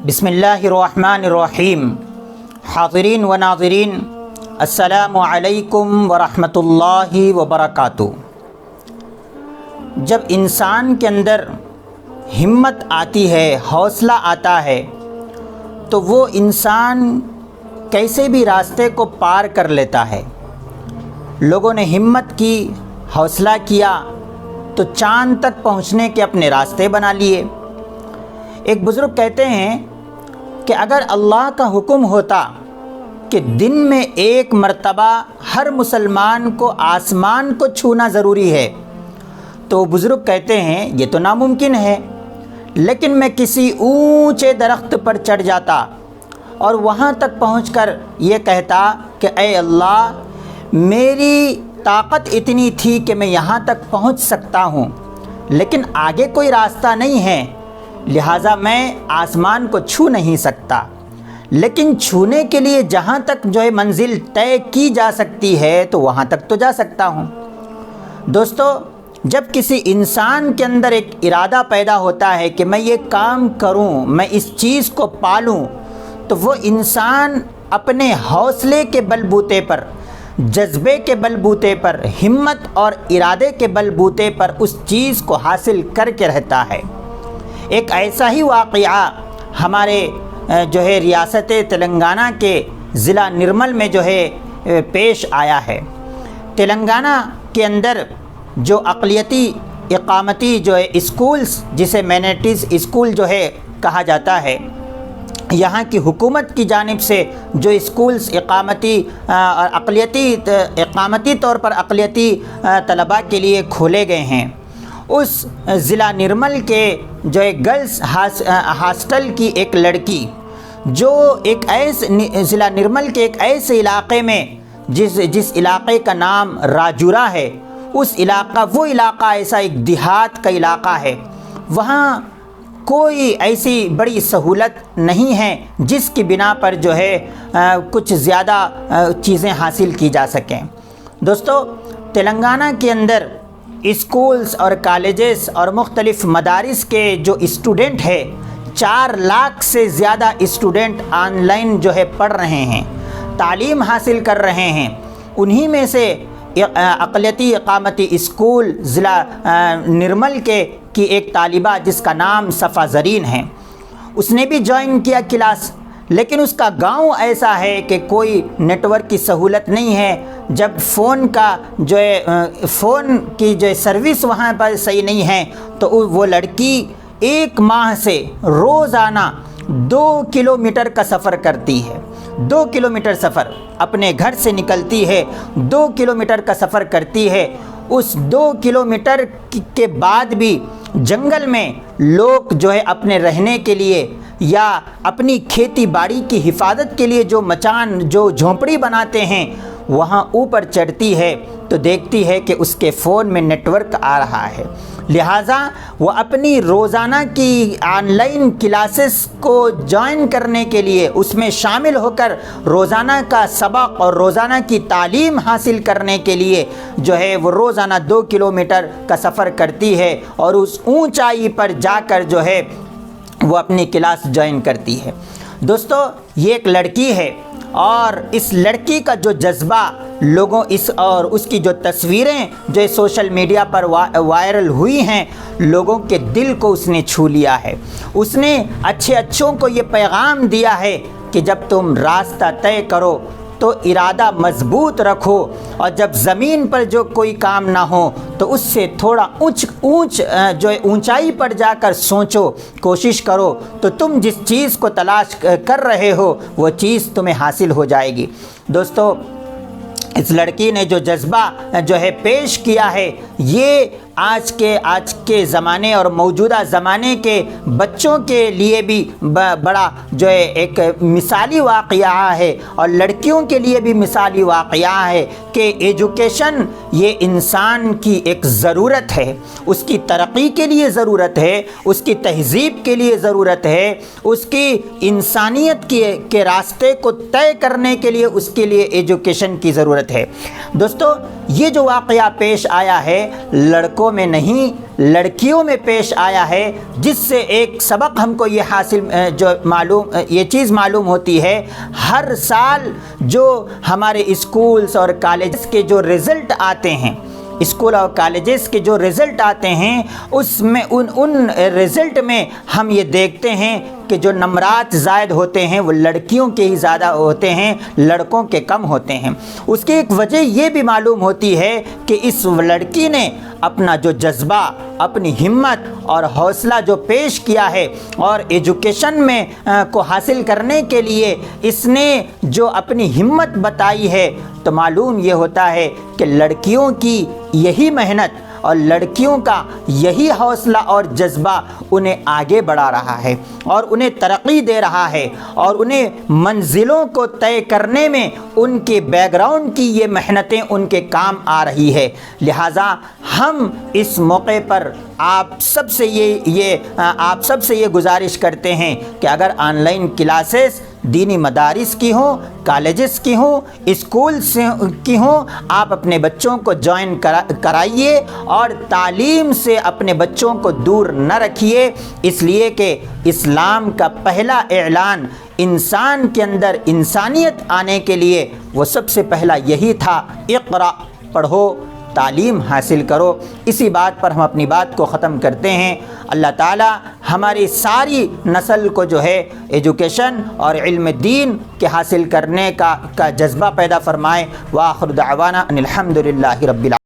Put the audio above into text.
بسم اللہ الرحمن الرحیم۔ حاضرین و ناظرین، السلام علیکم ورحمۃ اللہ وبرکاتہ۔ جب انسان کے اندر ہمت آتی ہے، حوصلہ آتا ہے، تو وہ انسان کیسے بھی راستے کو پار کر لیتا ہے۔ لوگوں نے ہمت کی، حوصلہ کیا تو چاند تک پہنچنے کے اپنے راستے بنا لیے۔ ایک بزرگ کہتے ہیں کہ اگر اللہ کا حکم ہوتا کہ دن میں ایک مرتبہ ہر مسلمان کو آسمان کو چھونا ضروری ہے، تو بزرگ کہتے ہیں یہ تو ناممکن ہے، لیکن میں کسی اونچے درخت پر چڑھ جاتا اور وہاں تک پہنچ کر یہ کہتا کہ اے اللہ، میری طاقت اتنی تھی کہ میں یہاں تک پہنچ سکتا ہوں، لیکن آگے کوئی راستہ نہیں ہے، لہٰذا میں آسمان کو چھو نہیں سکتا، لیکن چھونے کے لیے جہاں تک منزل طے کی جا سکتی ہے تو وہاں تک تو جا سکتا ہوں۔ دوستو، جب کسی انسان کے اندر ایک ارادہ پیدا ہوتا ہے کہ میں یہ کام کروں، میں اس چیز کو پالوں، تو وہ انسان اپنے حوصلے کے بل بوتے پر، جذبے کے بل بوتے پر، ہمت اور ارادے کے بل بوتے پر اس چیز کو حاصل کر کے رہتا ہے۔ ایک ایسا ہی واقعہ ہمارے ریاست تلنگانہ کے ضلع نرمل میں پیش آیا ہے۔ تلنگانہ کے اندر جو اقلیتی اقامتی اسکولز، جسے مینورٹیز اسکول کہا جاتا ہے، یہاں کی حکومت کی جانب سے جو اسکولز اقامتی طور پر اقلیتی طلباء کے لیے کھولے گئے ہیں، اس ضلع نرمل کے گرلز ہاسٹل کی ایک لڑکی، جو ضلع نرمل کے ایک ایسے علاقے میں جس علاقے کا نام راجورا ہے، وہ علاقہ ایسا ایک دیہات کا علاقہ ہے، وہاں کوئی ایسی بڑی سہولت نہیں ہے جس کی بنا پر کچھ زیادہ چیزیں حاصل کی جا سکیں۔ دوستو، تلنگانہ کے اندر اسکولز اور کالجز اور مختلف مدارس کے جو اسٹوڈنٹ ہے، 4 لاکھ سے زیادہ اسٹوڈنٹ آن لائن پڑھ رہے ہیں، تعلیم حاصل کر رہے ہیں۔ انہی میں سے اقلیتی اقامتی اسکول ضلع نرمل کی ایک طالبہ جس کا نام صفا زرین ہے، اس نے بھی جوائن کیا کلاس، لیکن اس کا گاؤں ایسا ہے کہ کوئی نیٹ ورک کی سہولت نہیں ہے۔ جب فون کی سروس وہاں پر صحیح نہیں ہے، تو وہ لڑکی 1 ماہ سے روزانہ 2 کلومیٹر کا سفر کرتی ہے۔ 2 کلومیٹر سفر اپنے گھر سے نکلتی ہے، 2 کلومیٹر کا سفر کرتی ہے۔ اس 2 کلومیٹر کے بعد بھی جنگل میں لوگ اپنے رہنے کے لیے یا اپنی کھیتی باڑی کی حفاظت کے لیے جو جھونپڑی بناتے ہیں، وہاں اوپر چڑھتی ہے تو دیکھتی ہے کہ اس کے فون میں نیٹ ورک آ رہا ہے، لہٰذا وہ اپنی روزانہ کی آن لائن کلاسز کو جوائن کرنے کے لیے، اس میں شامل ہو کر روزانہ کا سبق اور روزانہ کی تعلیم حاصل کرنے کے لیے وہ روزانہ 2 کلومیٹر کا سفر کرتی ہے، اور اس اونچائی پر جا کر وہ اپنی کلاس جوائن کرتی ہے۔ دوستو، یہ ایک لڑکی ہے، اور اس لڑکی کا جذبہ لوگوں اور اس کی تصویریں سوشل میڈیا پر وائرل ہوئی ہیں، لوگوں کے دل کو اس نے چھو لیا ہے۔ اس نے اچھوں کو یہ پیغام دیا ہے کہ جب تم راستہ طے کرو تو ارادہ مضبوط رکھو، اور جب زمین پر کوئی کام نہ ہو تو اس سے تھوڑا اونچائی پر جا کر سوچو، کوشش کرو، تو تم جس چیز کو تلاش کر رہے ہو وہ چیز تمہیں حاصل ہو جائے گی۔ دوستو، اس لڑکی نے جذبہ پیش کیا ہے، یہ آج کے زمانے اور موجودہ زمانے کے بچوں کے لیے بھی بڑا ایک مثالی واقعہ ہے، اور لڑکیوں کے لیے بھی مثالی واقعہ ہے کہ ایجوکیشن یہ انسان کی ایک ضرورت ہے، اس کی ترقی کے لیے ضرورت ہے، اس کی تہذیب کے لیے ضرورت ہے، اس کی انسانیت کے راستے کو طے کرنے کے لیے اس کے لیے ایجوکیشن کی ضرورت ہے۔ دوستو، یہ واقعہ پیش آیا ہے، لڑکوں لڑکوں میں نہیں لڑکیوں میں پیش آیا ہے، جس سے ایک سبق ہم کو یہ چیز معلوم ہوتی ہے، ہر سال جو ہمارے اسکولز اور کالجز کے جو رزلٹ آتے ہیں، اسکول اور کالجز کے جو رزلٹ آتے ہیں، اس میں ان رزلٹ میں ہم یہ دیکھتے ہیں کہ جو نمرات زائد ہوتے ہیں وہ لڑکیوں کے ہی زیادہ ہوتے ہیں، لڑکوں کے کم ہوتے ہیں۔ اس کی ایک وجہ یہ بھی معلوم ہوتی ہے کہ اس لڑکی نے اپنا جو جذبہ، اپنی ہمت اور حوصلہ جو پیش کیا ہے، اور ایجوکیشن میں کو حاصل کرنے کے لیے اس نے جو اپنی ہمت بتائی ہے، تو معلوم یہ ہوتا ہے کہ لڑکیوں کی یہی محنت اور لڑکیوں کا یہی حوصلہ اور جذبہ انہیں آگے بڑھا رہا ہے اور انہیں ترقی دے رہا ہے، اور انہیں منزلوں کو طے کرنے میں ان کے بیک گراؤنڈ کی یہ محنتیں ان کے کام آ رہی ہے۔ لہٰذا ہم اس موقع پر آپ سب سے یہ گزارش کرتے ہیں کہ اگر آن لائن کلاسز دینی مدارس کی ہوں، کالجز کی ہوں، اسکول کی ہوں، آپ اپنے بچوں کو جوائن کرائیے اور تعلیم سے اپنے بچوں کو دور نہ رکھیے، اس لیے کہ اسلام کا پہلا اعلان انسان کے اندر انسانیت آنے کے لیے وہ سب سے پہلا یہی تھا، اقرأ، پڑھو، تعلیم حاصل کرو۔ اسی بات پر ہم اپنی بات کو ختم کرتے ہیں۔ اللہ تعالی ہماری ساری نسل کو جو ہے ایجوکیشن اور علم دین کے حاصل کرنے کا جذبہ پیدا فرمائے۔ وآخر دعوانا ان الحمد للہ رب العالمین۔